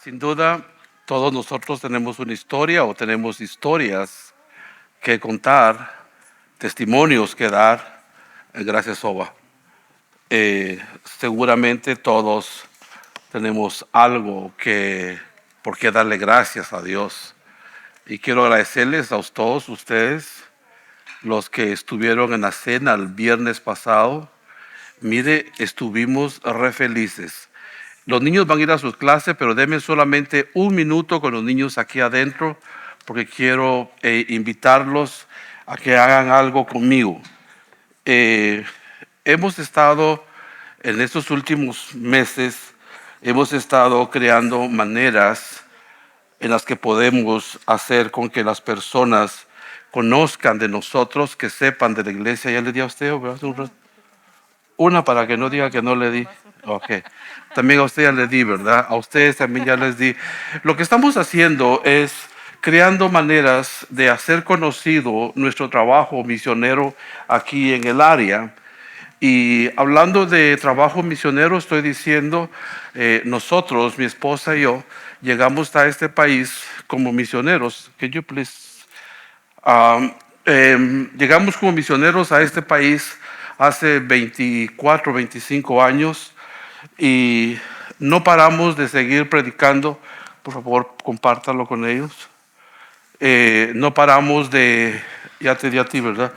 Sin duda, todos nosotros tenemos una historia o tenemos historias que contar, testimonios que dar. Gracias, Oba. Seguramente todos tenemos algo por qué darle gracias a Dios. Y quiero agradecerles a todos ustedes, los que estuvieron en la cena el viernes pasado. Mire, estuvimos re felices. Los niños van a ir a sus clases, pero denme solamente un minuto con los niños aquí adentro, porque quiero invitarlos a que hagan algo conmigo. Hemos estado en estos últimos meses, hemos estado creando maneras en las que podemos hacer con que las personas conozcan de nosotros, que sepan de la iglesia. ¿Ya le di a usted? ¿Verdad? Una para que no diga que no le di. Ok. También a usted ya le di, ¿verdad? A ustedes también ya les di. Lo que estamos haciendo es creando maneras de hacer conocido nuestro trabajo misionero aquí en el área. Y hablando de trabajo misionero, estoy diciendo, nosotros, mi esposa y yo, llegamos a este país como misioneros. Can you please? Llegamos como misioneros a este país hace 24, 25 años y no paramos de seguir predicando. Por favor, compártalo con ellos. No paramos de, ya te di a ti, ¿verdad?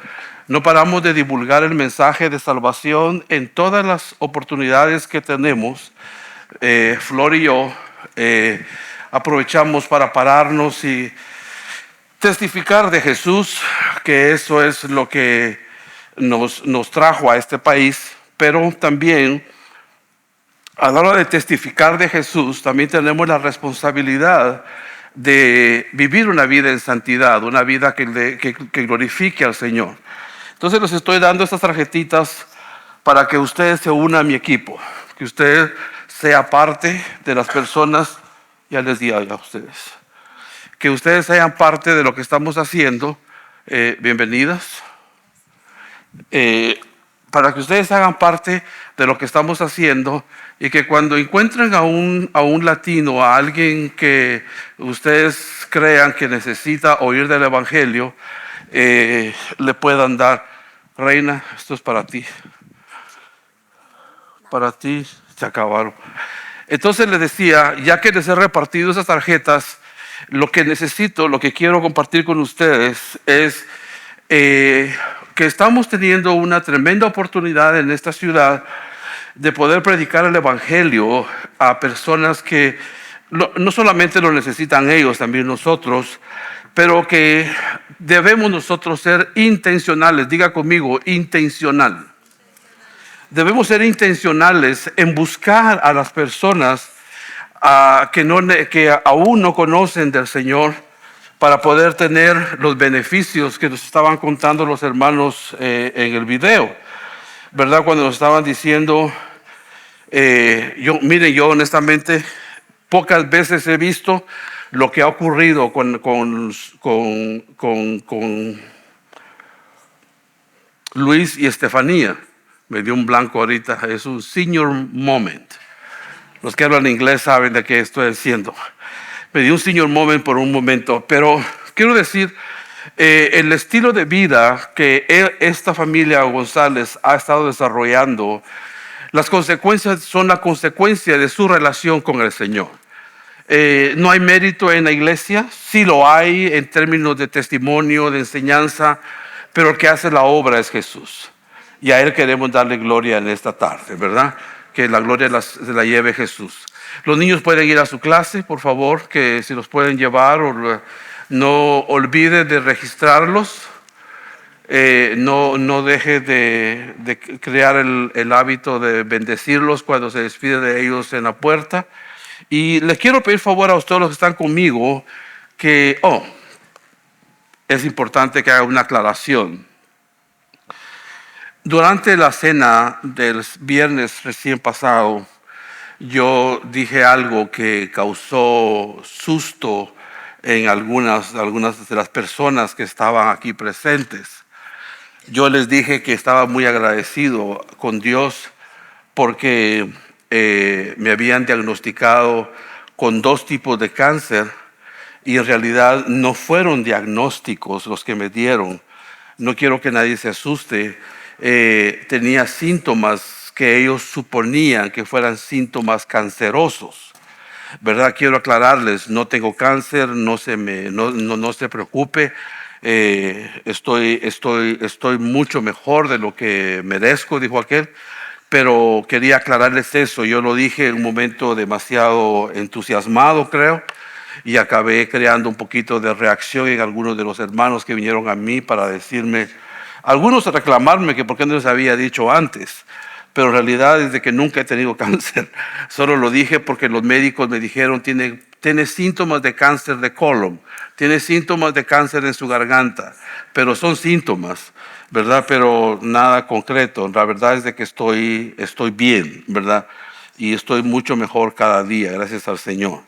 No paramos de divulgar el mensaje de salvación en todas las oportunidades que tenemos. Flor y yo aprovechamos para pararnos y testificar de Jesús, que eso es lo que nos trajo a este país, pero también a la hora de testificar de Jesús, también tenemos la responsabilidad de vivir una vida en santidad, una vida que glorifique al Señor. Entonces les estoy dando estas tarjetitas para que ustedes se unan a mi equipo, que usted sea parte de las personas, ya les di a ustedes, que ustedes sean parte de lo que estamos haciendo. Bienvenidas. Para que ustedes hagan parte de lo que estamos haciendo y que cuando encuentren a un latino, a alguien que ustedes crean que necesita oír del Evangelio, le puedan dar. Reina, esto es para ti. Para ti se acabaron. Entonces les decía, ya que les he repartido esas tarjetas, lo que necesito, lo que quiero compartir con ustedes es que estamos teniendo una tremenda oportunidad en esta ciudad de poder predicar el Evangelio a personas que no solamente lo necesitan ellos, también nosotros, pero que debemos nosotros ser intencionales. Diga conmigo, intencional. Debemos ser intencionales en buscar a las personas que aún no conocen del Señor, para poder tener los beneficios que nos estaban contando los hermanos en el video, ¿verdad? Cuando nos estaban diciendo, yo honestamente pocas veces he visto lo que ha ocurrido con Luis y Estefanía. Me dio un blanco ahorita, es un senior moment. Los que hablan inglés saben de qué estoy diciendo. Me dio un senior moment por un momento, pero quiero decir, el estilo de vida que esta familia González ha estado desarrollando, las consecuencias son la consecuencia de su relación con el Señor. No hay mérito en la iglesia, sí lo hay en términos de testimonio, de enseñanza, pero el que hace la obra es Jesús. Y a Él queremos darle gloria en esta tarde, ¿verdad? Que la gloria se la lleve Jesús. Los niños pueden ir a su clase, por favor, que si los pueden llevar, no olvide de registrarlos. No deje de crear el hábito de bendecirlos cuando se despide de ellos en la puerta. Y les quiero pedir favor a ustedes los que están conmigo que, es importante que haga una aclaración. Durante la cena del viernes recién pasado, yo dije algo que causó susto en algunas de las personas que estaban aquí presentes. Yo les dije que estaba muy agradecido con Dios porque me habían diagnosticado con 2 tipos de cáncer y en realidad no fueron diagnósticos los que me dieron. No quiero que nadie se asuste. Tenía síntomas que ellos suponían que fueran síntomas cancerosos. ¿Verdad? Quiero aclararles, no tengo cáncer, no se preocupe. Estoy mucho mejor de lo que merezco, dijo aquel. Pero quería aclararles eso. Yo lo dije en un momento demasiado entusiasmado, creo, y acabé creando un poquito de reacción en algunos de los hermanos que vinieron a mí para decirme, algunos reclamarme que por qué no les había dicho antes, pero en realidad es de que nunca he tenido cáncer. Solo lo dije porque los médicos me dijeron, tiene síntomas de cáncer de colon, tiene síntomas de cáncer en su garganta, pero son síntomas, ¿verdad? Pero nada concreto. La verdad es de que estoy bien, ¿verdad? Y estoy mucho mejor cada día, gracias al Señor.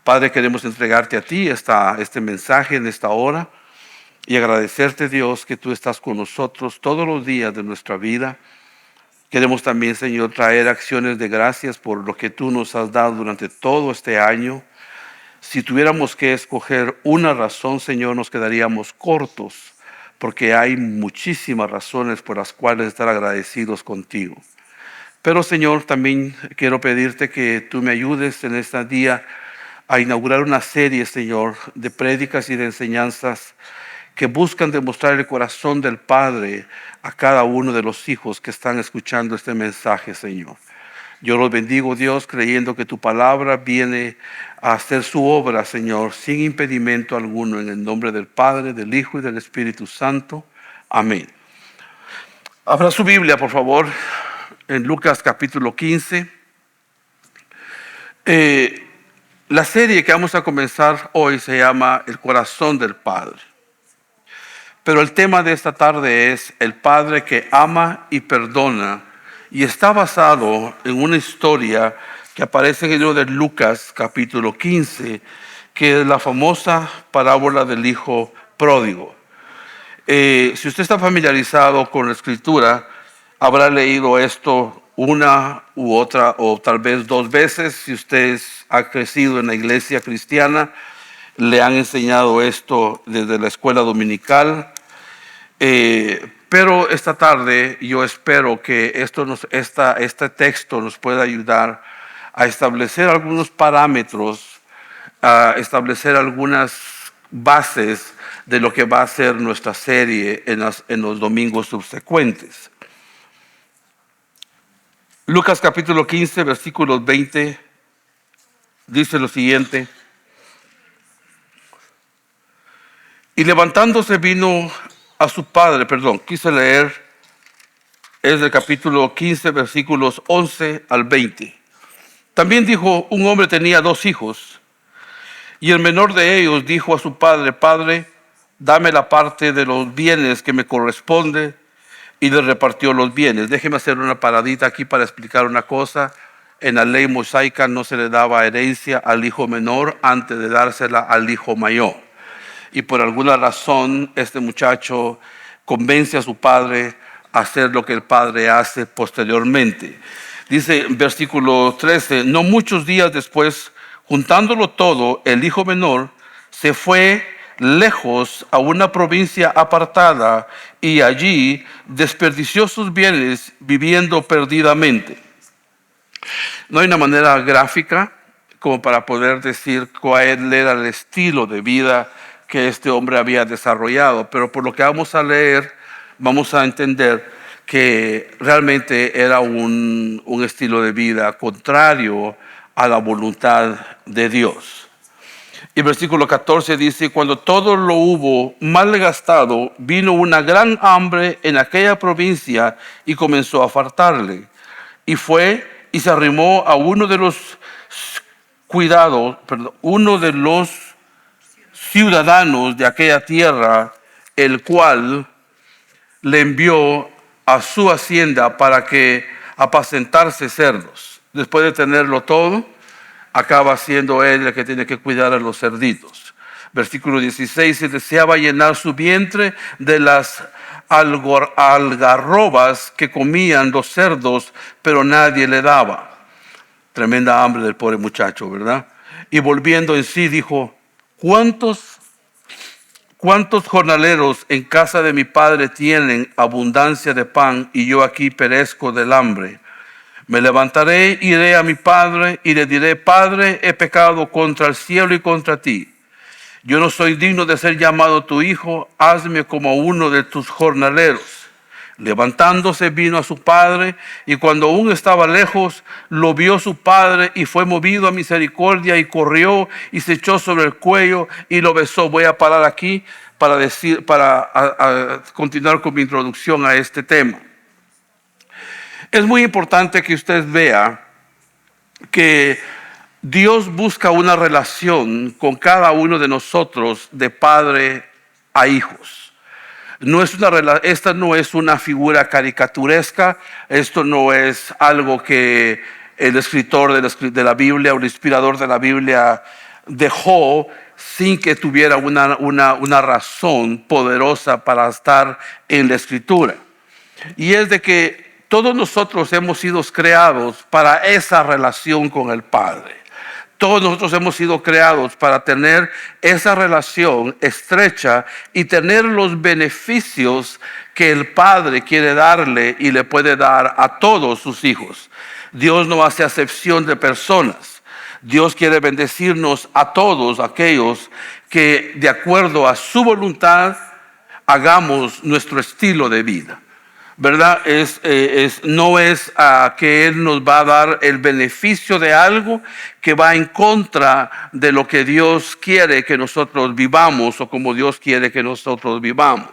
Padre, queremos entregarte a ti este mensaje en esta hora y agradecerte, Dios, que tú estás con nosotros todos los días de nuestra vida. Queremos también, Señor, traer acciones de gracias por lo que tú nos has dado durante todo este año. Si tuviéramos que escoger una razón, Señor, nos quedaríamos cortos, porque hay muchísimas razones por las cuales estar agradecidos contigo. Pero, Señor, también quiero pedirte que tú me ayudes en este día a inaugurar una serie, Señor, de prédicas y de enseñanzas que buscan demostrar el corazón del Padre a cada uno de los hijos que están escuchando este mensaje, Señor. Yo los bendigo, Dios, creyendo que tu palabra viene a hacer su obra, Señor, sin impedimento alguno, en el nombre del Padre, del Hijo y del Espíritu Santo. Amén. Abra su Biblia, por favor, en Lucas capítulo 15. La serie que vamos a comenzar hoy se llama El corazón del Padre. Pero el tema de esta tarde es el Padre que ama y perdona, y está basado en una historia que aparece en el libro de Lucas capítulo 15, que es la famosa parábola del hijo pródigo. Si usted está familiarizado con la escritura, habrá leído esto una u otra o tal vez 2 veces. Si usted ha crecido en la iglesia cristiana, le han enseñado esto desde la escuela dominical. Pero esta tarde yo espero que este texto nos pueda ayudar a establecer algunos parámetros, a establecer algunas bases de lo que va a ser nuestra serie en los domingos subsecuentes. Lucas capítulo 15, versículos 20, dice lo siguiente. Y levantándose vino a su padre, quise leer, es del capítulo 15, versículos 11 al 20. También dijo, un hombre tenía 2 hijos, y el menor de ellos dijo a su padre, Padre, dame la parte de los bienes que me corresponde, y le repartió los bienes. Déjeme hacer una paradita aquí para explicar una cosa. En la ley mosaica no se le daba herencia al hijo menor antes de dársela al hijo mayor. Y por alguna razón este muchacho convence a su padre a hacer lo que el padre hace posteriormente. Dice en versículo 13, no muchos días después, juntándolo todo, el hijo menor se fue lejos a una provincia apartada y allí desperdició sus bienes viviendo perdidamente. No hay una manera gráfica como para poder decir cuál era el estilo de vida que este hombre había desarrollado, pero por lo que vamos a leer, vamos a entender que realmente era un estilo de vida contrario a la voluntad de Dios. Y versículo 14 dice, cuando todo lo hubo malgastado, vino una gran hambre en aquella provincia y comenzó a faltarle. Y fue y se arrimó a uno de los ciudadanos de aquella tierra, el cual le envió a su hacienda para que apacentase cerdos. Después de tenerlo todo, acaba siendo él el que tiene que cuidar a los cerditos. Versículo 16, se deseaba llenar su vientre de las algarrobas que comían los cerdos, pero nadie le daba. Tremenda hambre del pobre muchacho, ¿verdad? y volviendo en sí dijo: ¿Cuántos jornaleros en casa de mi padre tienen abundancia de pan y yo aquí perezco del hambre? Me levantaré, iré a mi padre y le diré: Padre, he pecado contra el cielo y contra ti. Yo no soy digno de ser llamado tu hijo, hazme como uno de tus jornaleros. Levantándose vino a su padre, y cuando aún estaba lejos, lo vio su padre y fue movido a misericordia y corrió y se echó sobre el cuello y lo besó. Voy a parar aquí para continuar con mi introducción a este tema. Es muy importante que usted vea que Dios busca una relación con cada uno de nosotros de padre a hijos. Esta no es una figura caricaturesca, esto no es algo que el escritor de la Biblia o el inspirador de la Biblia dejó sin que tuviera una razón poderosa para estar en la escritura. Y es de que todos nosotros hemos sido creados para esa relación con el Padre. Todos nosotros hemos sido creados para tener esa relación estrecha y tener los beneficios que el Padre quiere darle y le puede dar a todos sus hijos. Dios no hace acepción de personas. Dios quiere bendecirnos a todos aquellos que de acuerdo a su voluntad hagamos nuestro estilo de vida. ¿Verdad? No es que Él nos va a dar el beneficio de algo que va en contra de lo que Dios quiere que nosotros vivamos o como Dios quiere que nosotros vivamos.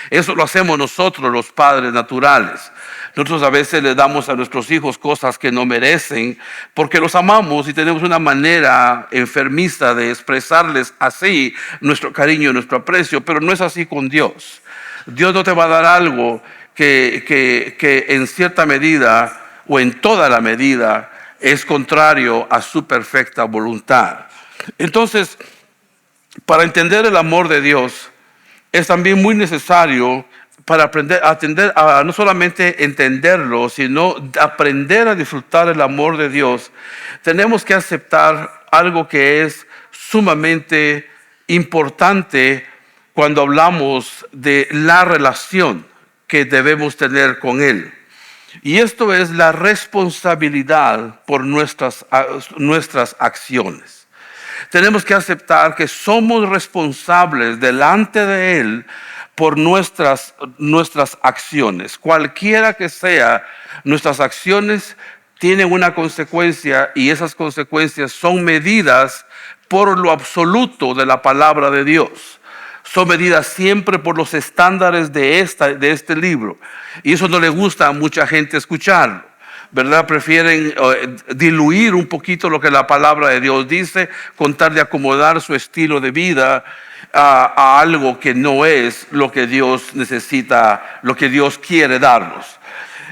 Eso lo hacemos nosotros, los padres naturales. Nosotros a veces le damos a nuestros hijos cosas que no merecen porque los amamos y tenemos una manera enfermiza de expresarles así nuestro cariño, nuestro aprecio, pero no es así con Dios. Dios no te va a dar algo que en cierta medida o en toda la medida es contrario a su perfecta voluntad. Entonces, para entender el amor de Dios es también muy necesario para aprender a no solamente entenderlo, sino aprender a disfrutar el amor de Dios. Tenemos que aceptar algo que es sumamente importante cuando hablamos de la relación que debemos tener con Él. Y esto es la responsabilidad por nuestras acciones. Tenemos que aceptar que somos responsables delante de Él por nuestras acciones. Cualquiera que sea nuestras acciones tienen una consecuencia y esas consecuencias son medidas por lo absoluto de la palabra de Dios. Son medidas siempre por los estándares de este libro. Y eso no le gusta a mucha gente escucharlo, ¿verdad? Prefieren diluir un poquito lo que la palabra de Dios dice, con tal de acomodar su estilo de vida a algo que no es lo que Dios necesita, lo que Dios quiere darnos.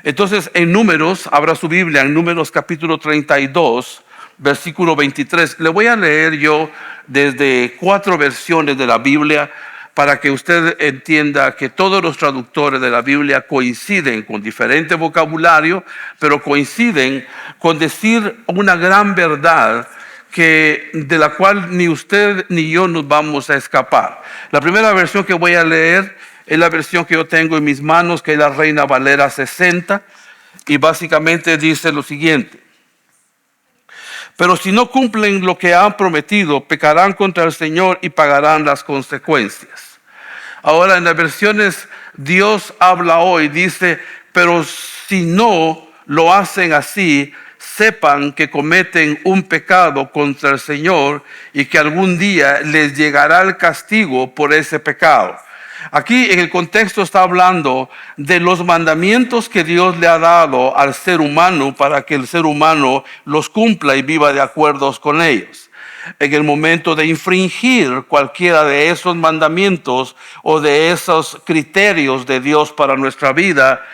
Entonces, en Números, abra su Biblia, en Números capítulo 32, versículo 23. Le voy a leer yo desde 4 versiones de la Biblia para que usted entienda que todos los traductores de la Biblia coinciden con diferente vocabulario, pero coinciden con decir una gran verdad de la cual ni usted ni yo nos vamos a escapar. La primera versión que voy a leer es la versión que yo tengo en mis manos, que es la Reina Valera 60, y básicamente dice lo siguiente: pero si no cumplen lo que han prometido, pecarán contra el Señor y pagarán las consecuencias. Ahora, en las versiones Dios habla hoy, dice: pero si no lo hacen así, sepan que cometen un pecado contra el Señor y que algún día les llegará el castigo por ese pecado. Aquí en el contexto está hablando de los mandamientos que Dios le ha dado al ser humano para que el ser humano los cumpla y viva de acuerdo con ellos. En el momento de infringir cualquiera de esos mandamientos o de esos criterios de Dios para nuestra vida,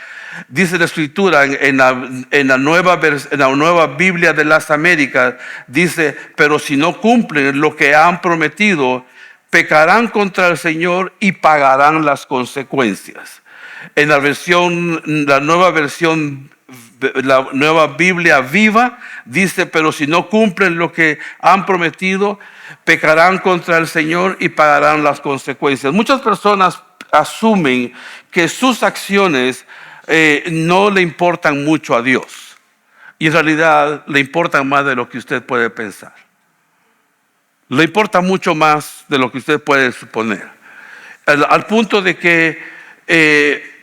dice la Escritura en la nueva Biblia de las Américas, dice: pero si no cumplen lo que han prometido, pecarán contra el Señor y pagarán las consecuencias. En la nueva versión la Nueva Biblia Viva, dice: pero si no cumplen lo que han prometido, pecarán contra el Señor y pagarán las consecuencias. Muchas personas asumen que sus acciones no le importan mucho a Dios, y en realidad le importan más de lo que usted puede pensar. Le importa mucho más de lo que usted puede suponer, al punto de que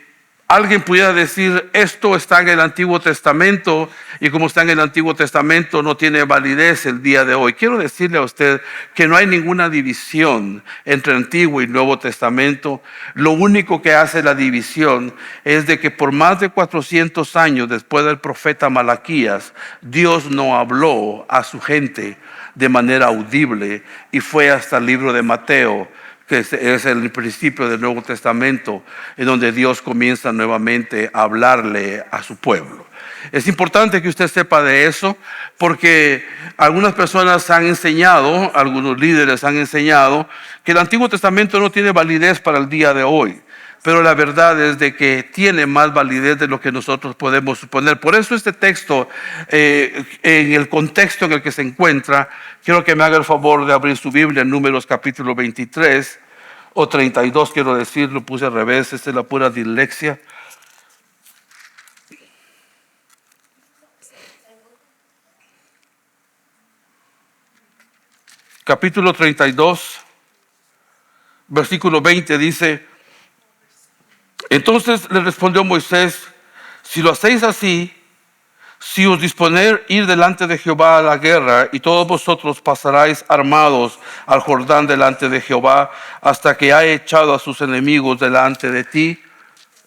alguien pudiera decir: esto está en el Antiguo Testamento, y como está en el Antiguo Testamento no tiene validez el día de hoy. Quiero decirle a usted que no hay ninguna división entre Antiguo y Nuevo Testamento. Lo único que hace la división es de que por más de 400 años después del profeta Malaquías, Dios no habló a su gente de manera audible, y fue hasta el libro de Mateo, que es el principio del Nuevo Testamento, en donde Dios comienza nuevamente a hablarle a su pueblo. Es importante que usted sepa de eso, porque algunas personas han enseñado, algunos líderes han enseñado, que el Antiguo Testamento no tiene validez para el día de hoy. Pero la verdad es de que tiene más validez de lo que nosotros podemos suponer. Por eso este texto, en el contexto en el que se encuentra, quiero que me haga el favor de abrir su Biblia en Números capítulo 23 o 32, quiero decir, lo puse al revés, esta es la pura dislexia. Capítulo 32, versículo 20 dice: entonces le respondió Moisés: si lo hacéis así, si os disponéis ir delante de Jehová a la guerra, y todos vosotros pasaréis armados al Jordán delante de Jehová, hasta que haya echado a sus enemigos delante de ti.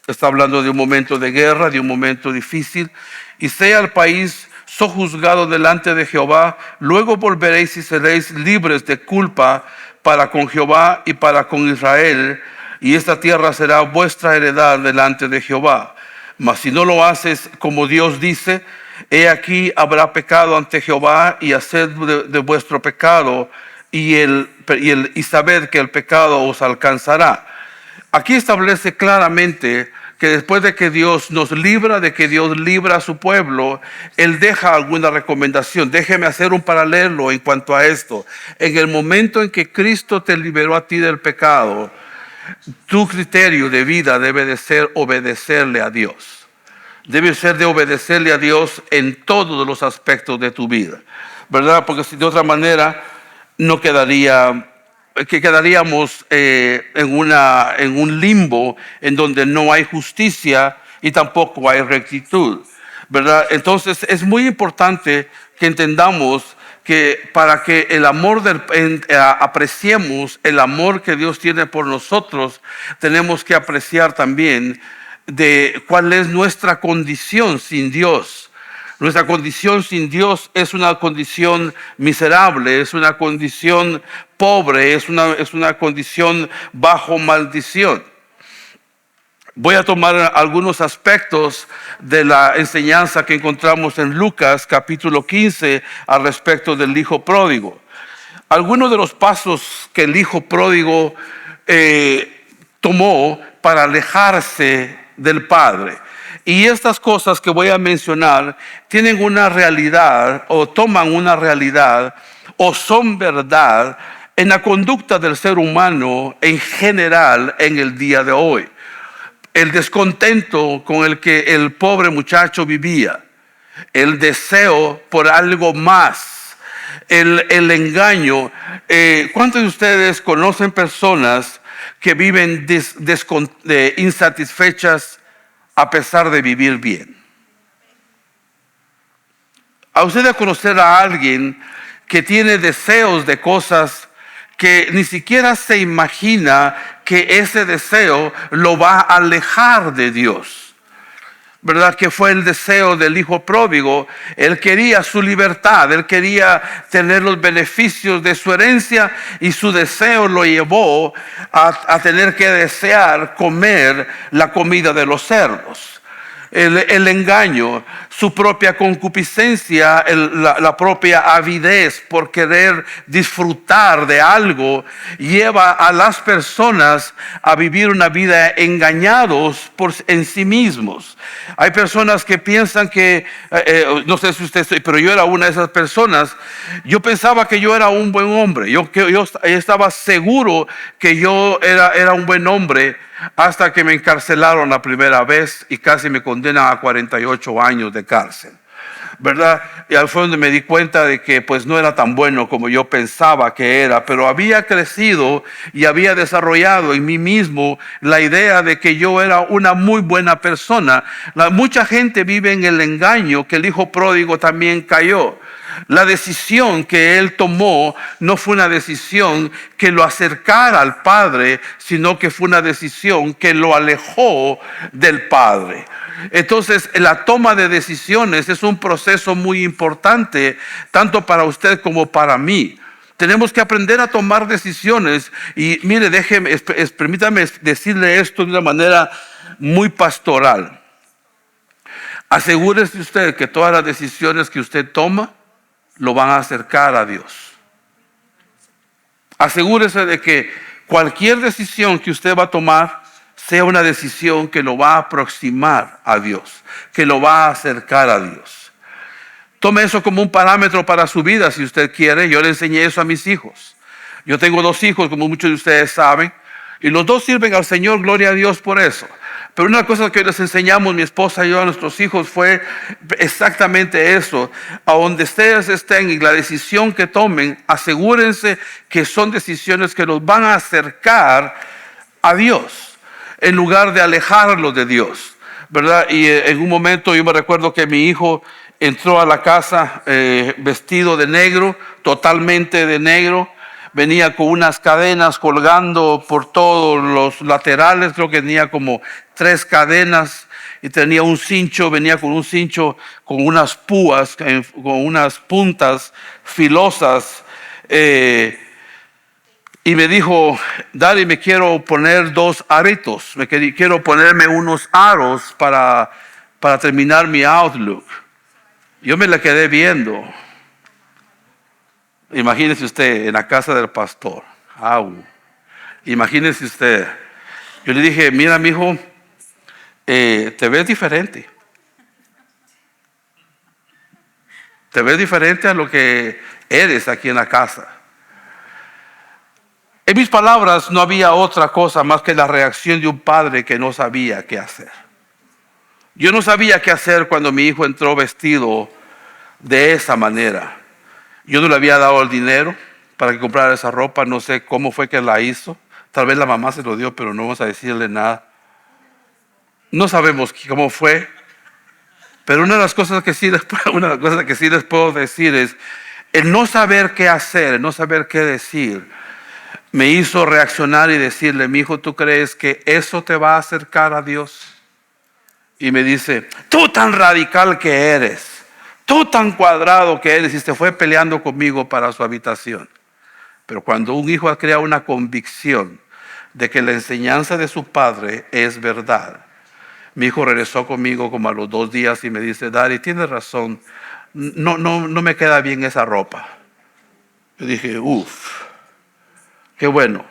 Está hablando de un momento de guerra, de un momento difícil. Y sea el país sojuzgado delante de Jehová, luego volveréis y seréis libres de culpa para con Jehová y para con Israel, y esta tierra será vuestra heredad delante de Jehová. Mas si no lo haces como Dios dice, he aquí habrá pecado ante Jehová, y haced de vuestro pecado, y sabed que el pecado os alcanzará. Aquí establece claramente que después de que Dios nos libra, de que Dios libra a su pueblo, Él deja alguna recomendación. Déjeme hacer un paralelo en cuanto a esto. En el momento en que Cristo te liberó a ti del pecado, tu criterio de vida debe de ser obedecerle a Dios. Debe ser de obedecerle a Dios en todos los aspectos de tu vida, ¿verdad? Porque si de otra manera no quedaríamos en un limbo en donde no hay justicia y tampoco hay rectitud, ¿verdad? Entonces es muy importante que entendamos que para que el amor apreciemos el amor que Dios tiene por nosotros, tenemos que apreciar también de cuál es nuestra condición sin Dios. Nuestra condición sin Dios es una condición miserable, es una condición pobre, es una condición bajo maldición. Voy a tomar algunos aspectos de la enseñanza que encontramos en Lucas capítulo 15 al respecto del hijo pródigo. Algunos de los pasos que el hijo pródigo tomó para alejarse del padre. Y estas cosas que voy a mencionar tienen una realidad, o toman una realidad, o son verdad en la conducta del ser humano en general en el día de hoy. El descontento con el que el pobre muchacho vivía, el deseo por algo más, el engaño. ¿Cuántos de ustedes conocen personas que viven insatisfechas a pesar de vivir bien? ¿A usted de conocer a alguien que tiene deseos de cosas que ni siquiera se imagina que ese deseo lo va a alejar de Dios? ¿Verdad? Que fue el deseo del hijo pródigo. Él quería su libertad, él quería tener los beneficios de su herencia, y su deseo lo llevó a tener que desear comer la comida de los cerdos. el engaño, su propia concupiscencia, la propia avidez por querer disfrutar de algo, lleva a las personas a vivir una vida engañados en sí mismos. Hay personas que piensan que, no sé si usted, pero yo era una de esas personas. Yo pensaba que yo era un buen hombre. Yo estaba seguro que yo era un buen hombre, hasta que me encarcelaron la primera vez y casi me condenan a 48 años de cárcel, ¿verdad? Y al fondo me di cuenta de que pues no era tan bueno como yo pensaba que era, pero había crecido y había desarrollado en mí mismo la idea de que yo era una muy buena persona. Mucha gente vive en el engaño que el hijo pródigo también cayó. La decisión que él tomó no fue una decisión que lo acercara al Padre, sino que fue una decisión que lo alejó del Padre. Entonces, la toma de decisiones es un proceso muy importante, tanto para usted como para mí. Tenemos que aprender a tomar decisiones. Y mire, permítame decirle esto de una manera muy pastoral. Asegúrese usted que todas las decisiones que usted toma lo van a acercar a Dios. Asegúrese de que cualquier decisión que usted va a tomar sea una decisión que lo va a aproximar a Dios, que lo va a acercar a Dios. Tome eso como un parámetro para su vida si usted quiere. Yo le enseñé eso a mis hijos. Yo tengo 2 hijos, como muchos de ustedes saben, y los 2 sirven al Señor, gloria a Dios por eso. Pero una cosa que les enseñamos, mi esposa y yo, a nuestros hijos fue exactamente eso. A donde ustedes estén y la decisión que tomen, asegúrense que son decisiones que los van a acercar a Dios, en lugar de alejarlos de Dios, ¿verdad? Y en un momento yo me recuerdo que mi hijo entró a la casa vestido de negro, totalmente de negro. Venía con unas cadenas colgando por todos los laterales, creo que tenía como 3 cadenas, y tenía un cincho, venía con un cincho con unas púas, con unas puntas filosas, y me dijo: Daddy, me quiero poner 2 aritos, quiero ponerme unos aros para terminar mi Outlook. Yo me la quedé viendo. Imagínese usted en la casa del pastor. Imagínese usted. Yo le dije: mira, mijo, te ves diferente. Te ves diferente a lo que eres aquí en la casa. En mis palabras no había otra cosa más que la reacción de un padre que no sabía qué hacer. Yo no sabía qué hacer cuando mi hijo entró vestido de esa manera. Yo no le había dado el dinero para que comprara esa ropa. No sé cómo fue que la hizo. Tal vez la mamá se lo dio, pero no vamos a decirle nada. No sabemos cómo fue. Pero una de las cosas que sí les puedo decir es: el no saber qué hacer, el no saber qué decir, me hizo reaccionar y decirle: mi hijo, ¿tú crees que eso te va a acercar a Dios? Y me dice: tú tan radical que eres, tú tan cuadrado que eres, y se fue peleando conmigo para su habitación. Pero cuando un hijo ha creado una convicción de que la enseñanza de su padre es verdad, mi hijo regresó conmigo como a los 2 días y me dice: Daddy, tienes razón, no me queda bien esa ropa. Yo dije: qué bueno.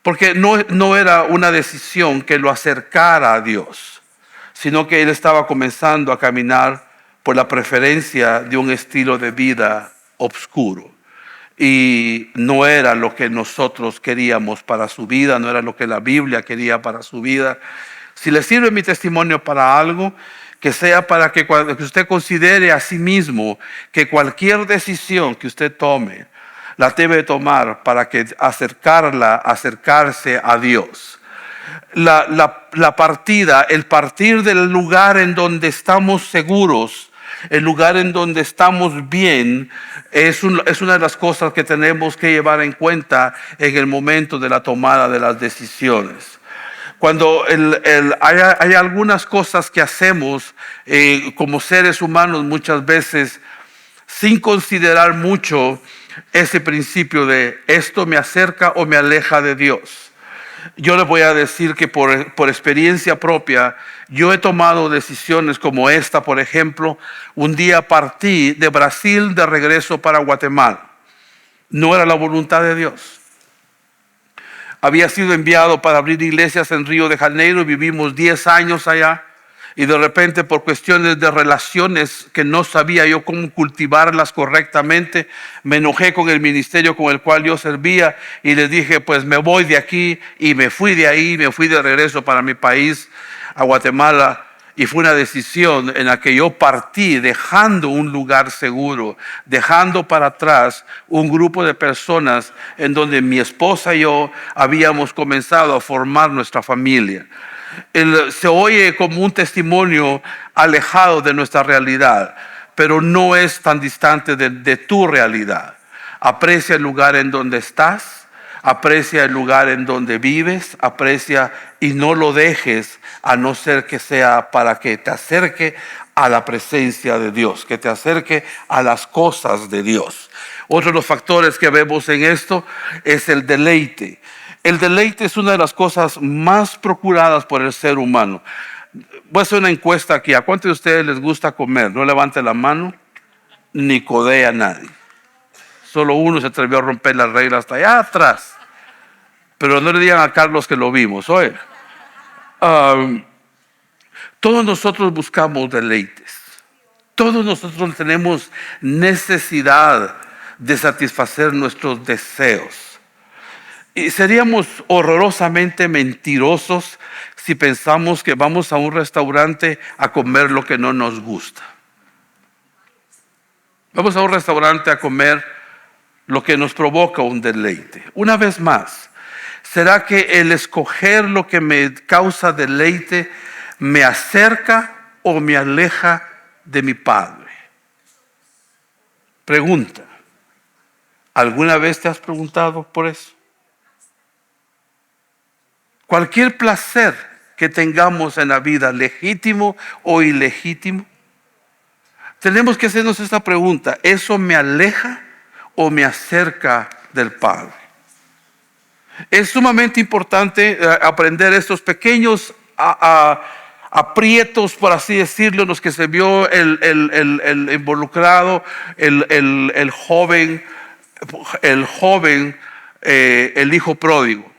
Porque no era una decisión que lo acercara a Dios, sino que él estaba comenzando a caminar por la preferencia de un estilo de vida oscuro. Y no era lo que nosotros queríamos para su vida, no era lo que la Biblia quería para su vida. Si le sirve mi testimonio para algo, que sea para que usted considere a sí mismo que cualquier decisión que usted tome, la debe tomar para que acercarse a Dios. El partir del lugar en donde estamos seguros, el lugar en donde estamos bien, es una de las cosas que tenemos que llevar en cuenta en el momento de la tomada de las decisiones. Cuando hay algunas cosas que hacemos como seres humanos muchas veces sin considerar mucho ese principio de esto me acerca o me aleja de Dios. Yo les voy a decir que por experiencia propia, yo he tomado decisiones como esta, por ejemplo. Un día partí de Brasil de regreso para Guatemala. No era la voluntad de Dios. Había sido enviado para abrir iglesias en Río de Janeiro. Vivimos 10 años allá. Y de repente, por cuestiones de relaciones que no sabía yo cómo cultivarlas correctamente, me enojé con el ministerio con el cual yo servía y les dije, pues me voy de aquí. Y me fui de ahí, me fui de regreso para mi país, a Guatemala. Y fue una decisión en la que yo partí dejando un lugar seguro, dejando para atrás un grupo de personas en donde mi esposa y yo habíamos comenzado a formar nuestra familia. Se oye como un testimonio alejado de nuestra realidad, pero no es tan distante de tu realidad. Aprecia el lugar en donde estás, aprecia el lugar en donde vives, aprecia y no lo dejes, a no ser que sea para que te acerque a la presencia de Dios, que te acerque a las cosas de Dios. Otro de los factores que vemos en esto es el deleite. El deleite es una de las cosas más procuradas por el ser humano. Voy a hacer una encuesta aquí. ¿A cuántos de ustedes les gusta comer? No levante la mano, ni codea a nadie. Solo uno se atrevió a romper las reglas hasta allá atrás. Pero no le digan a Carlos que lo vimos. Oye, todos nosotros buscamos deleites. Todos nosotros tenemos necesidad de satisfacer nuestros deseos. Y seríamos horrorosamente mentirosos si pensamos que vamos a un restaurante a comer lo que no nos gusta. Vamos a un restaurante a comer lo que nos provoca un deleite. Una vez más, ¿será que el escoger lo que me causa deleite me acerca o me aleja de mi Padre? Pregunta. ¿Alguna vez te has preguntado por eso? Cualquier placer que tengamos en la vida, legítimo o ilegítimo, tenemos que hacernos esta pregunta: ¿eso me aleja o me acerca del Padre? Es sumamente importante aprender estos pequeños aprietos, por así decirlo, en los que se vio el involucrado, el joven, el hijo pródigo.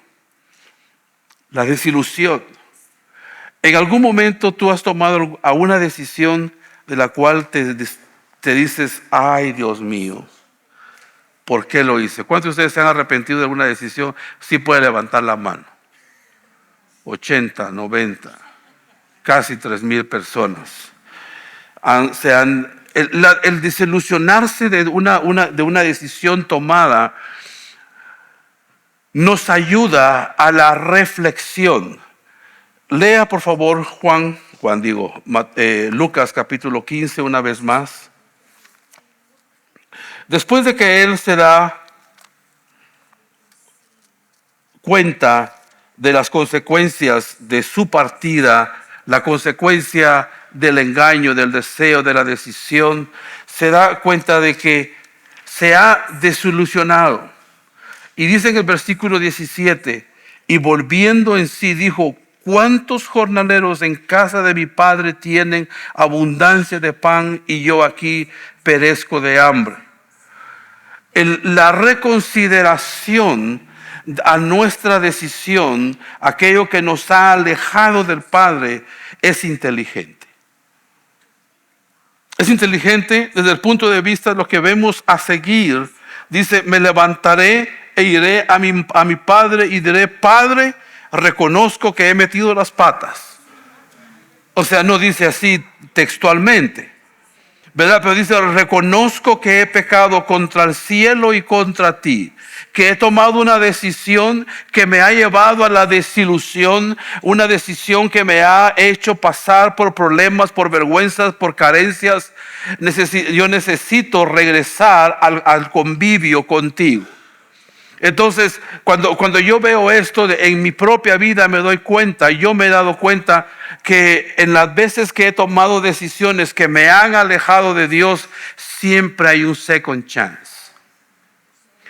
La desilusión. En algún momento tú has tomado una decisión de la cual te dices, ay Dios mío, ¿por qué lo hice? ¿Cuántos de ustedes se han arrepentido de alguna decisión? Sí puede levantar la mano. 80, 90, casi 3,000 personas. El desilusionarse de una decisión tomada nos ayuda a la reflexión. Lea por favor Lucas capítulo 15 una vez más. Después de que él se da cuenta de las consecuencias de su partida, la consecuencia del engaño, del deseo, de la decisión, se da cuenta de que se ha desilusionado. Y dice en el versículo 17, y volviendo en sí dijo, ¿cuántos jornaleros en casa de mi padre tienen abundancia de pan y yo aquí perezco de hambre? La reconsideración a nuestra decisión, aquello que nos ha alejado del Padre, es inteligente. Es inteligente desde el punto de vista de lo que vemos a seguir. Dice, me levantaré e iré a mi padre y diré, Padre, reconozco que he metido las patas. O sea, no dice así textualmente, ¿verdad? Pero dice, reconozco que he pecado contra el cielo y contra ti, que he tomado una decisión que me ha llevado a la desilusión, una decisión que me ha hecho pasar por problemas, por vergüenzas, por carencias. Yo necesito regresar al convivio contigo. Entonces, cuando yo veo esto en mi propia vida, yo me he dado cuenta que en las veces que he tomado decisiones que me han alejado de Dios, siempre hay un second chance.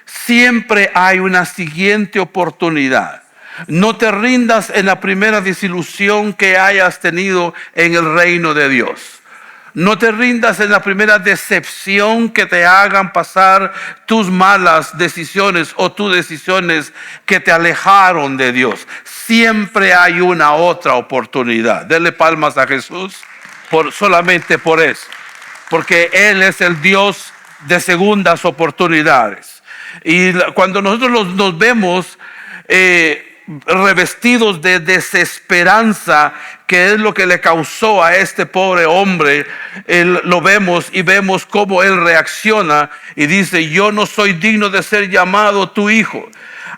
Siempre hay una siguiente oportunidad. No te rindas en la primera desilusión que hayas tenido en el reino de Dios. No te rindas en la primera decepción que te hagan pasar tus malas decisiones o tus decisiones que te alejaron de Dios. Siempre hay una otra oportunidad. Denle palmas a Jesús solamente por eso. Porque Él es el Dios de segundas oportunidades. Y cuando nosotros nos vemos revestidos de desesperanza, que es lo que le causó a este pobre hombre, lo vemos y vemos cómo él reacciona y dice: yo no soy digno de ser llamado tu hijo,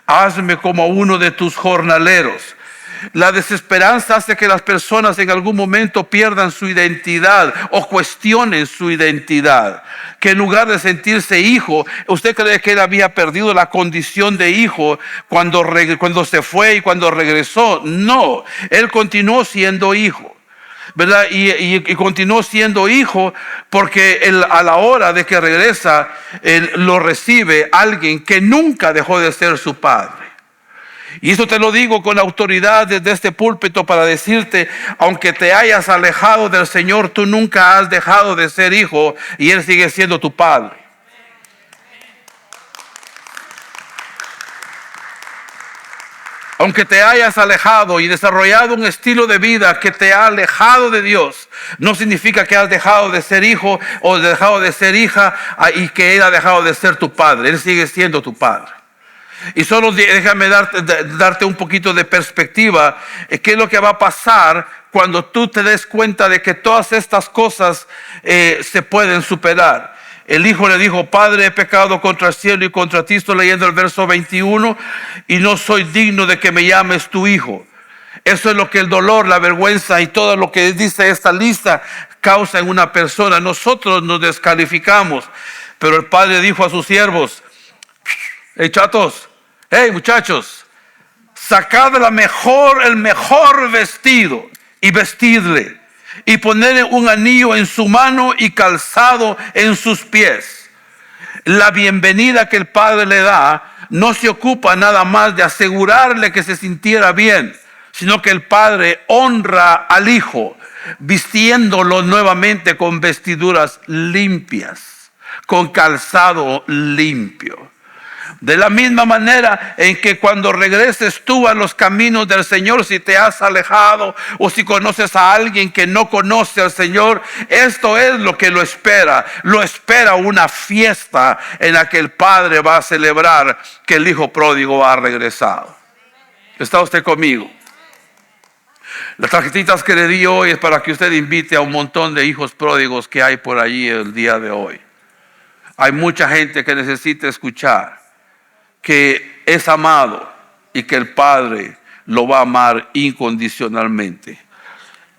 hazme como uno de tus jornaleros. La desesperanza hace que las personas en algún momento pierdan su identidad o cuestionen su identidad. Que en lugar de sentirse hijo, ¿usted cree que él había perdido la condición de hijo cuando se fue y cuando regresó? No, él continuó siendo hijo, ¿verdad? Y continuó siendo hijo porque a la hora de que regresa, él lo recibe alguien que nunca dejó de ser su padre. Y eso te lo digo con autoridad desde este púlpito para decirte: aunque te hayas alejado del Señor, tú nunca has dejado de ser hijo y Él sigue siendo tu padre. Aunque te hayas alejado y desarrollado un estilo de vida que te ha alejado de Dios, no significa que has dejado de ser hijo o dejado de ser hija y que Él ha dejado de ser tu padre. Él sigue siendo tu padre. Y solo déjame darte un poquito de perspectiva. ¿Qué es lo que va a pasar cuando tú te des cuenta de que todas estas cosas se pueden superar? El hijo le dijo: Padre, he pecado contra el cielo y contra ti. Estoy leyendo el verso 21. Y no soy digno de que me llames tu hijo. Eso es lo que el dolor, la vergüenza y todo lo que dice esta lista causa en una persona. Nosotros nos descalificamos. Pero el padre dijo a sus siervos: hey chatos, hey muchachos, sacad el mejor vestido y vestidle, y ponedle un anillo en su mano y calzado en sus pies. La bienvenida que el padre le da no se ocupa nada más de asegurarle que se sintiera bien, sino que el padre honra al hijo vistiéndolo nuevamente con vestiduras limpias, con calzado limpio. De la misma manera en que cuando regreses tú a los caminos del Señor, si te has alejado o si conoces a alguien que no conoce al Señor, esto es lo que lo espera. Lo espera una fiesta en la que el Padre va a celebrar que el Hijo pródigo ha regresado. ¿Está usted conmigo? Las tarjetitas que le di hoy es para que usted invite a un montón de hijos pródigos que hay por allí el día de hoy. Hay mucha gente que necesita escuchar que es amado y que el Padre lo va a amar incondicionalmente.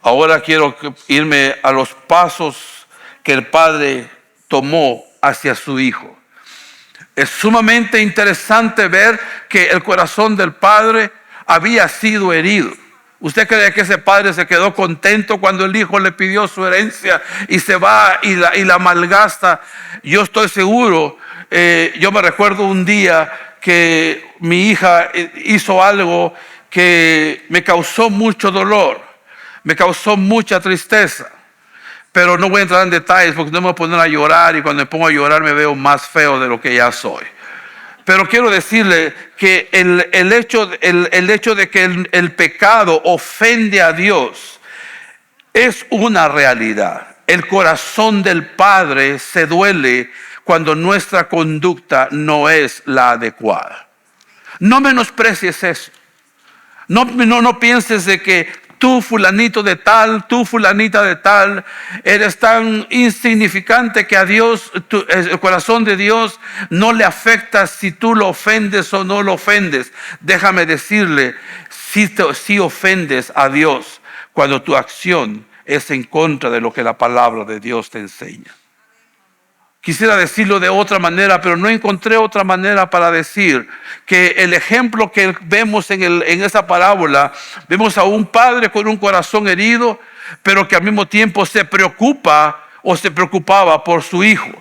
Ahora quiero irme a los pasos que el Padre tomó hacia su Hijo. Es sumamente interesante ver que el corazón del Padre había sido herido. ¿Usted cree que ese padre se quedó contento cuando el hijo le pidió su herencia y se va y la malgasta? Yo estoy seguro, yo me recuerdo un día que mi hija hizo algo que me causó mucho dolor, me causó mucha tristeza, pero no voy a entrar en detalles porque no me voy a poner a llorar, y cuando me pongo a llorar me veo más feo de lo que ya soy. Pero quiero decirle que el hecho de que el pecado ofende a Dios es una realidad. El corazón del Padre se duele cuando nuestra conducta no es la adecuada. No menosprecies eso. No pienses de que tú fulanito de tal, tú fulanita de tal, eres tan insignificante que a Dios, el corazón de Dios no le afecta si tú lo ofendes o no lo ofendes. Déjame decirle, si ofendes a Dios cuando tu acción es en contra de lo que la palabra de Dios te enseña. Quisiera decirlo de otra manera, pero no encontré otra manera para decir que el ejemplo que vemos en esa parábola, vemos a un padre con un corazón herido, pero que al mismo tiempo se preocupa o se preocupaba por su hijo.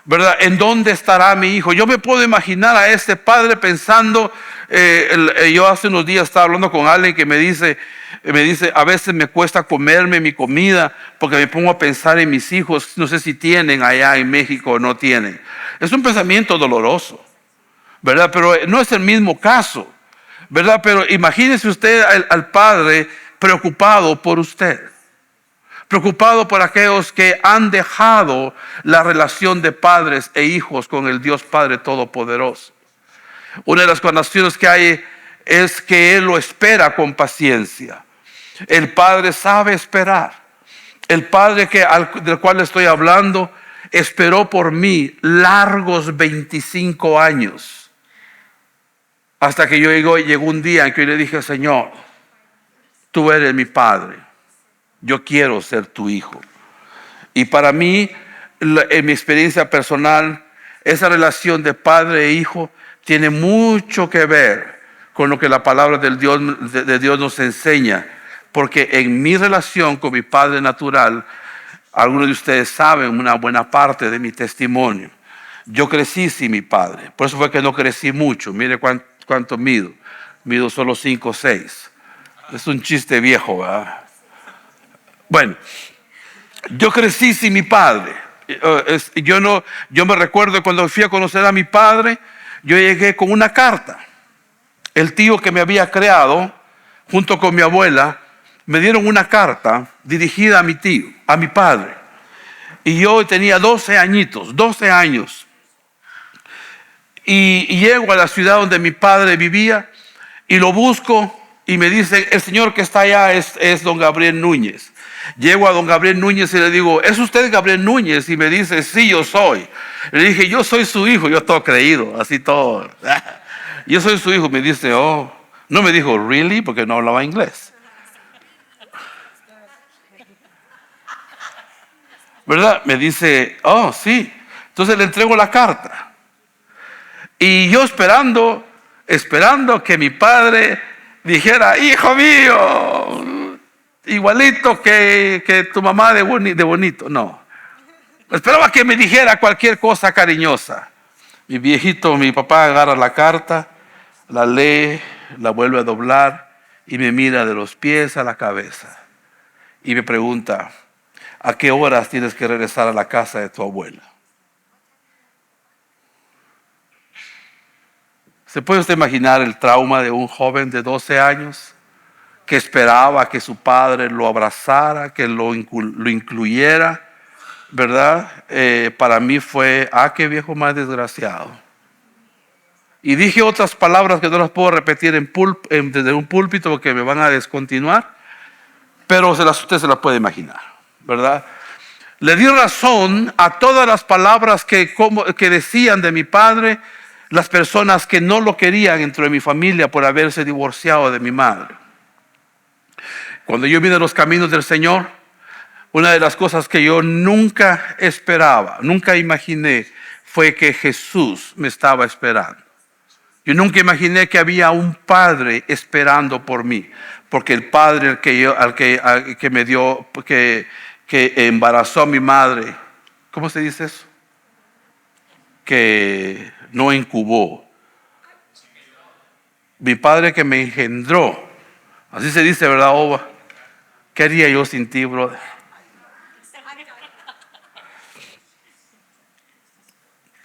¿verdad? ¿En dónde estará mi hijo? Yo me puedo imaginar a este padre pensando, yo hace unos días estaba hablando con alguien que me dice, a veces me cuesta comerme mi comida porque me pongo a pensar en mis hijos, no sé si tienen allá en México o no tienen. Es un pensamiento doloroso, ¿verdad? Pero no es el mismo caso, ¿verdad? Pero imagínese usted al padre preocupado por usted. Preocupado por aquellos que han dejado la relación de padres e hijos con el Dios Padre Todopoderoso. Una de las condiciones que hay es que Él lo espera con paciencia. El Padre sabe esperar. El Padre del cual estoy hablando esperó por mí largos 25 años. Hasta que llegó un día en que yo le dije, Señor, tú eres mi Padre. Yo quiero ser tu hijo. Y para mí, en mi experiencia personal, esa relación de padre e hijo tiene mucho que ver con lo que la palabra de Dios nos enseña. Porque en mi relación con mi padre natural, algunos de ustedes saben una buena parte de mi testimonio. Yo crecí sin mi padre. Por eso fue que no crecí mucho. Mire cuánto mido. Mido solo 5 o 6. Es un chiste viejo, ¿verdad? Bueno, yo crecí sin mi padre. Yo me recuerdo cuando fui a conocer a mi padre, yo llegué con una carta. El tío que me había creado, junto con mi abuela, me dieron una carta dirigida a mi tío, a mi padre. Y yo tenía 12 años. Y llego a la ciudad donde mi padre vivía y lo busco y me dicen, el señor que está allá es don Gabriel Núñez. Llego a don Gabriel Núñez y le digo, ¿es usted Gabriel Núñez? Y me dice, sí, yo soy. Le dije, yo soy su hijo. Yo todo creído, así todo. Yo soy su hijo. Me dice, oh. No me dijo, really, porque no hablaba inglés. ¿Verdad? Me dice, oh, sí. Entonces le entrego la carta. Y yo esperando que mi padre dijera, hijo mío, igualito que tu mamá de bonito. No. Esperaba que me dijera cualquier cosa cariñosa. Mi papá agarra la carta, la lee, la vuelve a doblar y me mira de los pies a la cabeza. Y me pregunta, ¿a qué horas tienes que regresar a la casa de tu abuela? ¿Se puede usted imaginar el trauma de un joven de 12 años que esperaba que su padre lo abrazara, que lo incluyera? ¿Verdad? Para mí fue, qué viejo más desgraciado. Y dije otras palabras que no las puedo repetir desde un púlpito porque me van a descontinuar, pero usted se las puede imaginar, ¿verdad? Le di razón a todas las palabras que decían de mi padre las personas que no lo querían dentro de mi familia por haberse divorciado de mi madre. Cuando yo vine a los caminos del Señor, una de las cosas que yo nunca esperaba, nunca imaginé, fue que Jesús me estaba esperando. Yo nunca imaginé que había un padre esperando por mí, porque el padre que me dio, que embarazó a mi madre, ¿cómo se dice eso? Que no incubó. Mi padre que me engendró, así se dice, ¿verdad, Ova? ¿Qué haría yo sin ti, brother?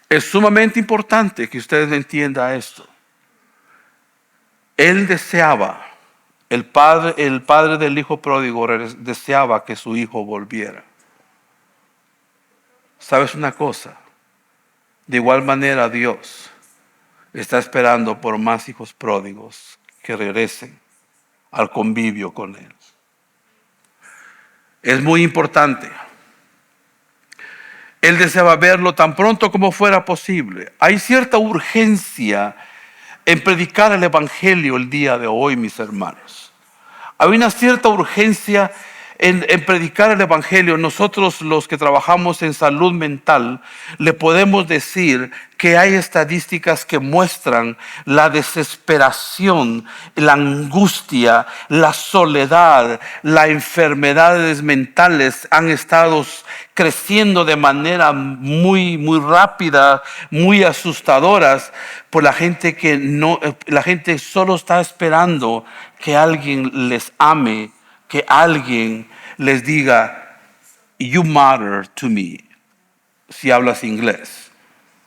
Es sumamente importante que ustedes entiendan esto. Él deseaba, el padre del hijo pródigo deseaba que su hijo volviera. ¿Sabes una cosa? De igual manera Dios está esperando por más hijos pródigos que regresen al convivio con Él. Es muy importante. Él deseaba verlo tan pronto como fuera posible. Hay cierta urgencia en predicar el evangelio el día de hoy, mis hermanos. Hay una cierta urgencia en predicar el Evangelio, nosotros los que trabajamos en salud mental, le podemos decir que hay estadísticas que muestran la desesperación, la angustia, la soledad, las enfermedades mentales han estado creciendo de manera muy, muy rápida, muy asustadoras, por la gente que no, la gente solo está esperando que alguien les ame, que alguien les diga, you matter to me, si hablas inglés,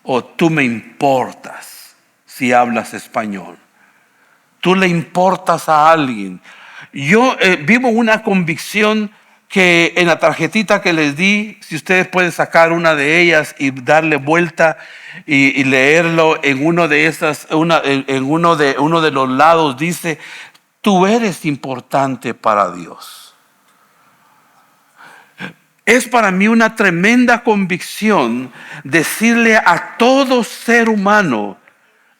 o tú me importas, si hablas español. Tú le importas a alguien. Yo vivo una convicción que en la tarjetita que les di, si ustedes pueden sacar una de ellas y darle vuelta y leerlo en uno de esas, uno de los lados dice, tú eres importante para Dios. Es para mí una tremenda convicción decirle a todo ser humano,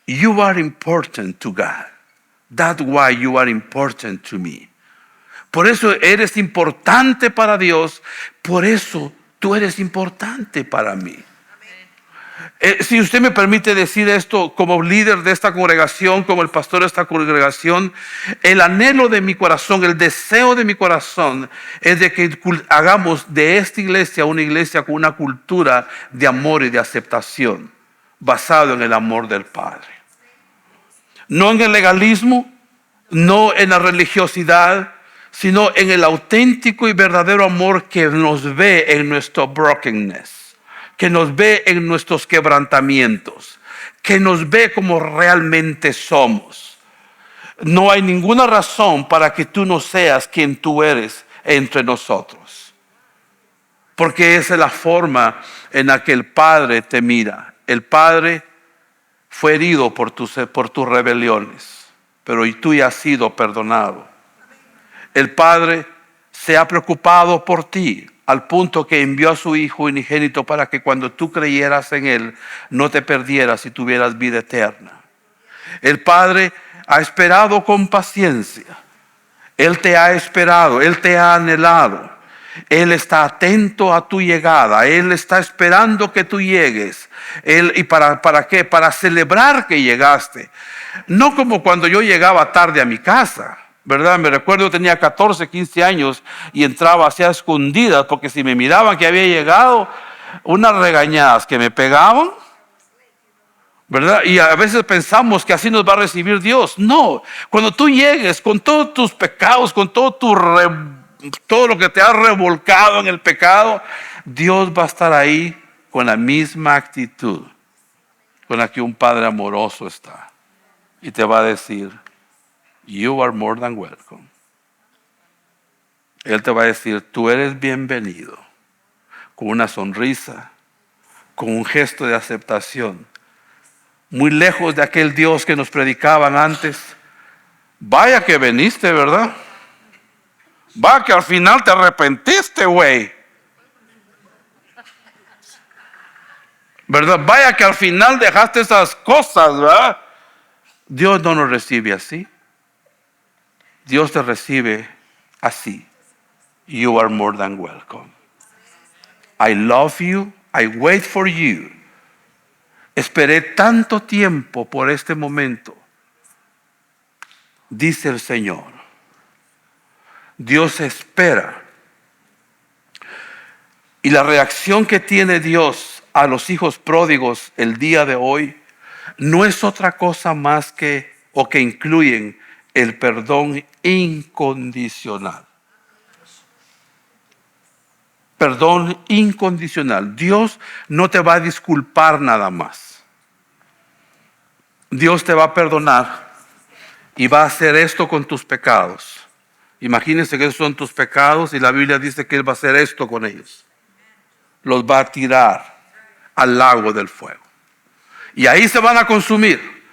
you are important to God. That's why you are important to me. Por eso eres importante para Dios, por eso tú eres importante para mí. Si usted me permite decir esto como líder de esta congregación, como el pastor de esta congregación, el anhelo de mi corazón, el deseo de mi corazón es de que hagamos de esta iglesia una iglesia con una cultura de amor y de aceptación, basado en el amor del Padre. No en el legalismo, no en la religiosidad, sino en el auténtico y verdadero amor que nos ve en nuestro brokenness, que nos ve en nuestros quebrantamientos, que nos ve como realmente somos. No hay ninguna razón para que tú no seas quien tú eres entre nosotros, porque esa es la forma en la que el Padre te mira. El Padre fue herido por tus rebeliones, pero tú ya has sido perdonado. El Padre se ha preocupado por ti al punto que envió a su Hijo unigénito para que cuando tú creyeras en Él no te perdieras y tuvieras vida eterna. El Padre ha esperado con paciencia. Él te ha esperado, Él te ha anhelado. Él está atento a tu llegada. Él está esperando que tú llegues. ¿Y para qué? Para celebrar que llegaste. No como cuando yo llegaba tarde a mi casa, ¿verdad? Me recuerdo, tenía 14, 15 años y entraba hacia escondidas porque si me miraban que había llegado, unas regañadas que me pegaban, ¿verdad? Y a veces pensamos que así nos va a recibir Dios. No, cuando tú llegues con todos tus pecados, con todo lo que te has revolcado en el pecado, Dios va a estar ahí con la misma actitud con la que un Padre amoroso está. Y te va a decir, you are more than welcome. Él te va a decir, tú eres bienvenido, con una sonrisa, con un gesto de aceptación. Muy lejos de aquel Dios que nos predicaban antes. Vaya que veniste, ¿verdad? Va que al final te arrepentiste, güey. ¿Verdad? Vaya que al final dejaste esas cosas, ¿verdad? Dios no nos recibe así. Dios te recibe así. You are more than welcome. I love you. I wait for you. Esperé tanto tiempo por este momento, dice el Señor. Dios espera. Y la reacción que tiene Dios a los hijos pródigos el día de hoy no es otra cosa más que incluyen el perdón incondicional. Perdón incondicional. Dios no te va a disculpar nada más. Dios te va a perdonar y va a hacer esto con tus pecados. Imagínense que esos son tus pecados y la Biblia dice que Él va a hacer esto con ellos. Los va a tirar al lago del fuego. Y ahí se van a consumir.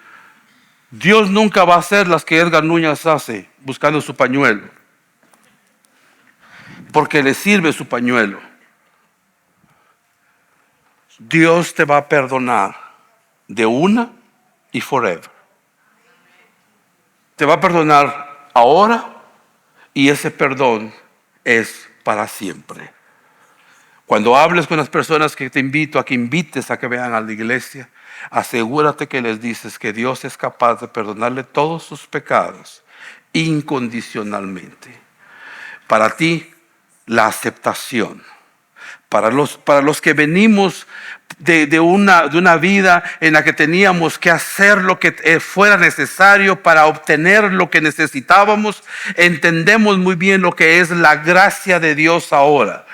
Dios nunca va a hacer las que Edgar Núñez hace buscando su pañuelo, porque le sirve su pañuelo. Dios te va a perdonar de una y forever. Te va a perdonar ahora y ese perdón es para siempre. Cuando hables con las personas que te invito a que invites a que vengan a la iglesia, asegúrate que les dices que Dios es capaz de perdonarle todos sus pecados incondicionalmente. Para ti, la aceptación. Para los que venimos de una vida en la que teníamos que hacer lo que fuera necesario para obtener lo que necesitábamos, entendemos muy bien lo que es la gracia de Dios ahora.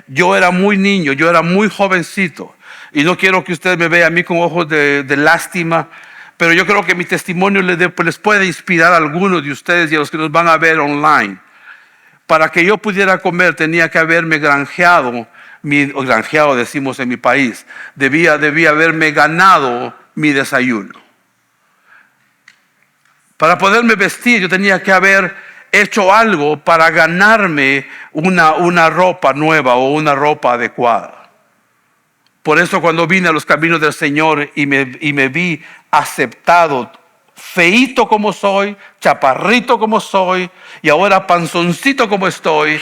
Yo era muy niño, yo era muy jovencito, y no quiero que usted me vea a mí con ojos de lástima, pero yo creo que mi testimonio les puede inspirar a algunos de ustedes y a los que nos van a ver online. Para que yo pudiera comer tenía que haberme granjeado decimos en mi país, debía haberme ganado mi desayuno. Para poderme vestir yo tenía que haber hecho algo para ganarme una ropa nueva o una ropa adecuada. Por eso cuando vine a los caminos del Señor y me vi aceptado, feíto como soy, chaparrito como soy y ahora panzoncito como estoy,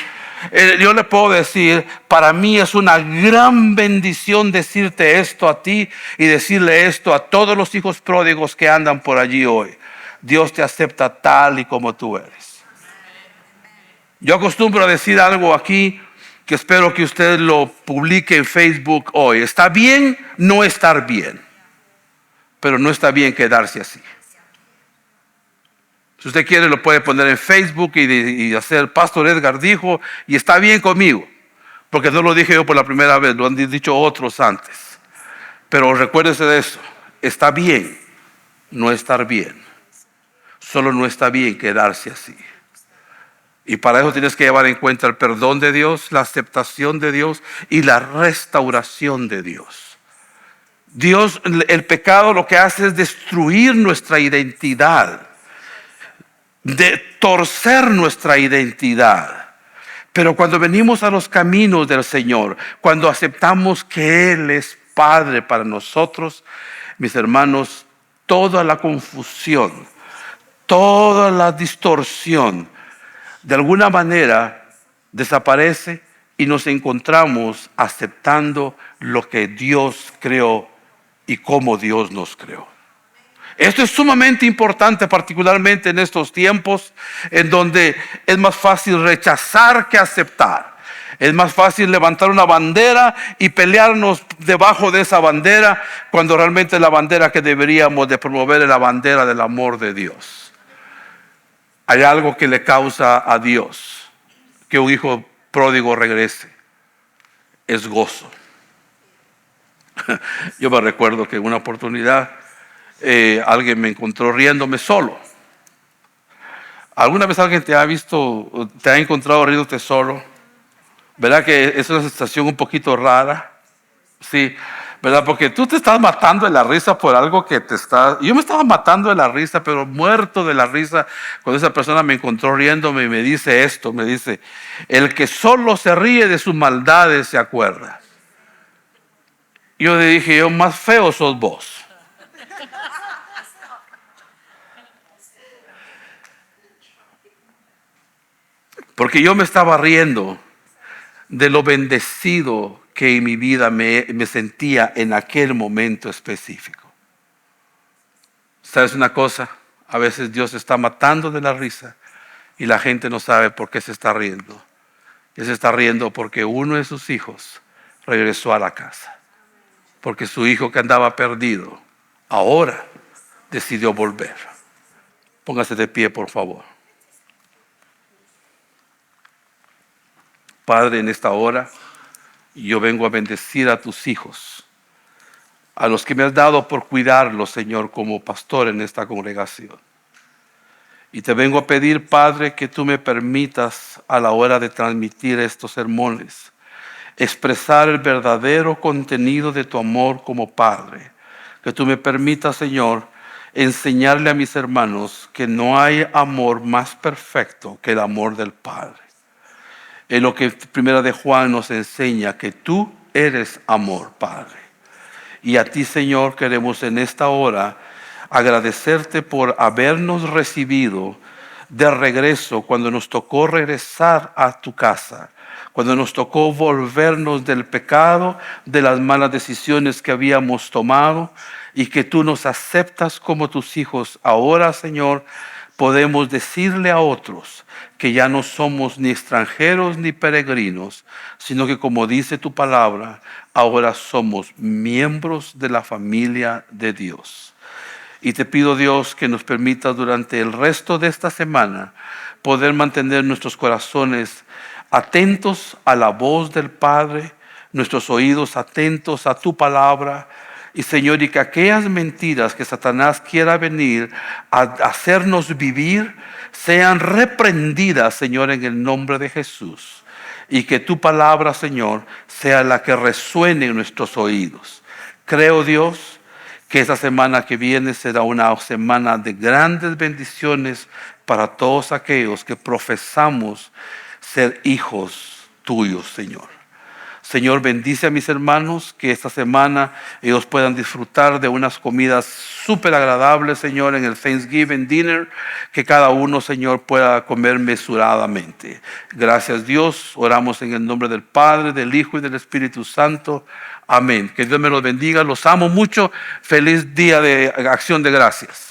yo le puedo decir, para mí es una gran bendición decirte esto a ti y decirle esto a todos los hijos pródigos que andan por allí hoy. Dios te acepta tal y como tú eres. Yo acostumbro a decir algo aquí que espero que usted lo publique en Facebook hoy. Está bien no estar bien, pero no está bien quedarse así. Si usted quiere lo puede poner en Facebook y hacer Pastor Edgar dijo, y está bien conmigo, porque no lo dije yo por la primera vez, lo han dicho otros antes. Pero recuérdese de eso, está bien no estar bien, solo no está bien quedarse así. Y para eso tienes que llevar en cuenta el perdón de Dios, la aceptación de Dios y la restauración de Dios. Dios, el pecado lo que hace es destruir nuestra identidad, de torcer nuestra identidad. Pero cuando venimos a los caminos del Señor, cuando aceptamos que Él es Padre para nosotros, mis hermanos, toda la confusión, toda la distorsión, de alguna manera desaparece y nos encontramos aceptando lo que Dios creó y cómo Dios nos creó. Esto es sumamente importante, particularmente en estos tiempos en donde es más fácil rechazar que aceptar. Es más fácil levantar una bandera y pelearnos debajo de esa bandera, cuando realmente la bandera que deberíamos de promover es la bandera del amor de Dios. Hay algo que le causa a Dios que un hijo pródigo regrese: es gozo. Yo me recuerdo que en una oportunidad alguien me encontró riéndome solo. ¿Alguna vez alguien te ha encontrado riéndote solo? ¿Verdad que es una sensación un poquito rara? Sí, ¿verdad? Porque tú te estás matando de la risa por algo que Yo me estaba matando de la risa, pero muerto de la risa, cuando esa persona me encontró riéndome y me dice esto, me dice: el que solo se ríe de sus maldades se acuerda. Yo le dije: más feo sos vos. Porque yo me estaba riendo de lo bendecido que en mi vida me sentía en aquel momento específico. ¿Sabes una cosa? A veces Dios está matando de la risa y la gente no sabe por qué se está riendo. Y se está riendo porque uno de sus hijos regresó a la casa. Porque su hijo que andaba perdido ahora decidió volver. Póngase de pie, por favor. Padre, en esta hora yo vengo a bendecir a tus hijos, a los que me has dado por cuidarlos, Señor, como pastor en esta congregación. Y te vengo a pedir, Padre, que tú me permitas a la hora de transmitir estos sermones expresar el verdadero contenido de tu amor como Padre. Que tú me permitas, Señor, enseñarle a mis hermanos que no hay amor más perfecto que el amor del Padre. Es lo que Primera de Juan nos enseña, que tú eres amor, Padre. Y a ti, Señor, queremos en esta hora agradecerte por habernos recibido de regreso cuando nos tocó regresar a tu casa. cuando nos tocó volvernos del pecado, de las malas decisiones que habíamos tomado, y que tú nos aceptas como tus hijos. Ahora, Señor, podemos decirle a otros que ya no somos ni extranjeros ni peregrinos, sino que, como dice tu palabra, ahora somos miembros de la familia de Dios. Y te pido, Dios, que nos permita durante el resto de esta semana poder mantener nuestros corazones atentos a la voz del Padre, nuestros oídos atentos a tu palabra. Y, Señor, y que aquellas mentiras que Satanás quiera venir a hacernos vivir sean reprendidas, Señor, en el nombre de Jesús. Y que tu palabra, Señor, sea la que resuene en nuestros oídos. Creo, Dios, que esa semana que viene será una semana de grandes bendiciones para todos aquellos que profesamos ser hijos tuyos, Señor. Señor, bendice a mis hermanos, que esta semana ellos puedan disfrutar de unas comidas súper agradables, Señor, en el Thanksgiving Dinner, que cada uno, Señor, pueda comer mesuradamente. Gracias, Dios. Oramos en el nombre del Padre, del Hijo y del Espíritu Santo. Amén. Que Dios me los bendiga. Los amo mucho. Feliz día de Acción de Gracias.